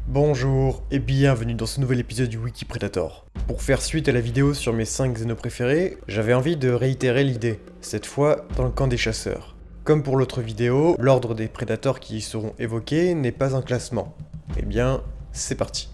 Bonjour et bienvenue dans ce nouvel épisode du Wiki Predator. Pour faire suite à la vidéo sur mes 5 xénos préférés, j'avais envie de réitérer l'idée, cette fois dans le camp des chasseurs. Comme pour l'autre vidéo, l'ordre des prédateurs qui y seront évoqués n'est pas un classement. Eh bien, c'est parti.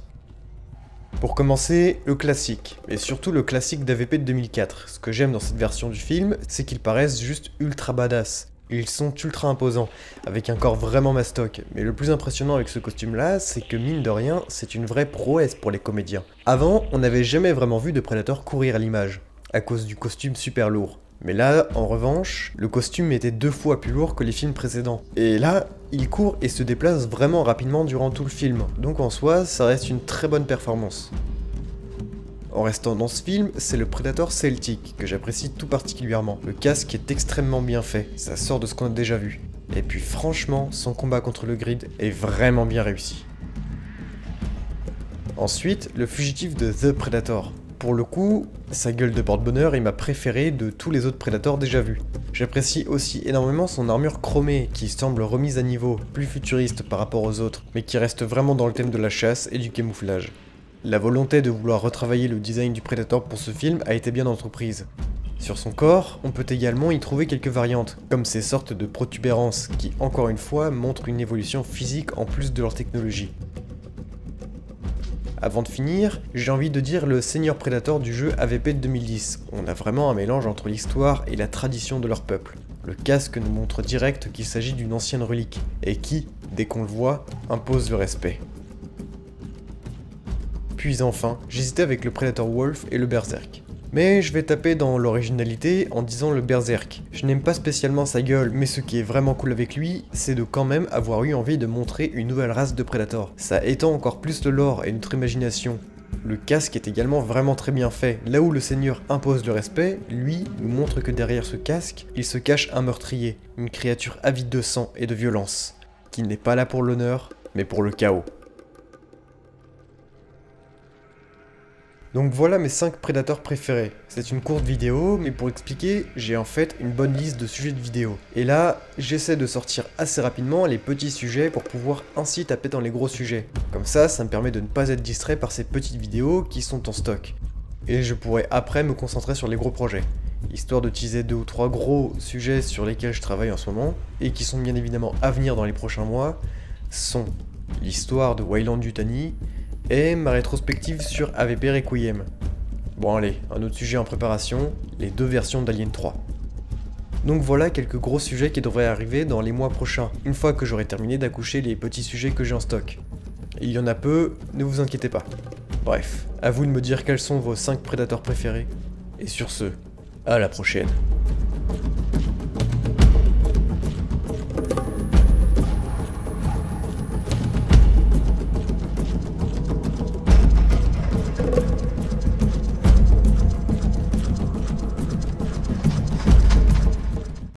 Pour commencer, le classique, et surtout le classique d'AVP de 2004. Ce que j'aime dans cette version du film, c'est qu'ils paraissent juste ultra badass. Ils sont ultra imposants, avec un corps vraiment mastoc, mais le plus impressionnant avec ce costume-là, c'est que mine de rien, c'est une vraie prouesse pour les comédiens. Avant, on n'avait jamais vraiment vu de Predator courir à l'image, à cause du costume super lourd. Mais là, en revanche, le costume était 2 fois plus lourd que les films précédents. Et là, il court et se déplace vraiment rapidement durant tout le film, donc en soi, ça reste une très bonne performance. En restant dans ce film, c'est le Predator celtique que j'apprécie tout particulièrement. Le casque est extrêmement bien fait, ça sort de ce qu'on a déjà vu. Et puis franchement, son combat contre le grid est vraiment bien réussi. Ensuite, le fugitif de The Predator. Pour le coup, sa gueule de porte-bonheur est ma préférée de tous les autres Predators déjà vus. J'apprécie aussi énormément son armure chromée, qui semble remise à niveau, plus futuriste par rapport aux autres, mais qui reste vraiment dans le thème de la chasse et du camouflage. La volonté de vouloir retravailler le design du Predator pour ce film a été bien entreprise. Sur son corps, on peut également y trouver quelques variantes, comme ces sortes de protubérances qui, encore une fois, montrent une évolution physique en plus de leur technologie. Avant de finir, j'ai envie de dire le Senior Predator du jeu AVP de 2010. On a vraiment un mélange entre l'histoire et la tradition de leur peuple. Le casque nous montre direct qu'il s'agit d'une ancienne relique, et qui, dès qu'on le voit, impose le respect. Puis enfin, j'hésitais avec le Predator Wolf et le Berserk. Mais je vais taper dans l'originalité en disant le Berserk. Je n'aime pas spécialement sa gueule, mais ce qui est vraiment cool avec lui, c'est de quand même avoir eu envie de montrer une nouvelle race de Predator. Ça étend encore plus le lore et notre imagination. Le casque est également vraiment très bien fait. Là où le seigneur impose le respect, lui nous montre que derrière ce casque, il se cache un meurtrier, une créature avide de sang et de violence, qui n'est pas là pour l'honneur, mais pour le chaos. Donc voilà mes 5 prédateurs préférés. C'est une courte vidéo, mais pour expliquer, j'ai en fait une bonne liste de sujets de vidéo. Et là, j'essaie de sortir assez rapidement les petits sujets pour pouvoir ainsi taper dans les gros sujets. Comme ça me permet de ne pas être distrait par ces petites vidéos qui sont en stock. Et je pourrai après me concentrer sur les gros projets, histoire de teaser 2 ou 3 gros sujets sur lesquels je travaille en ce moment, et qui sont bien évidemment à venir dans les prochains mois, sont l'histoire de Weyland-Yutani, et ma rétrospective sur AVP Requiem. Bon allez, un autre sujet en préparation, les 2 versions d'Alien 3. Donc voilà quelques gros sujets qui devraient arriver dans les mois prochains, une fois que j'aurai terminé d'accoucher les petits sujets que j'ai en stock. Il y en a peu, ne vous inquiétez pas. Bref, à vous de me dire quels sont vos 5 prédateurs préférés, et sur ce, à la prochaine.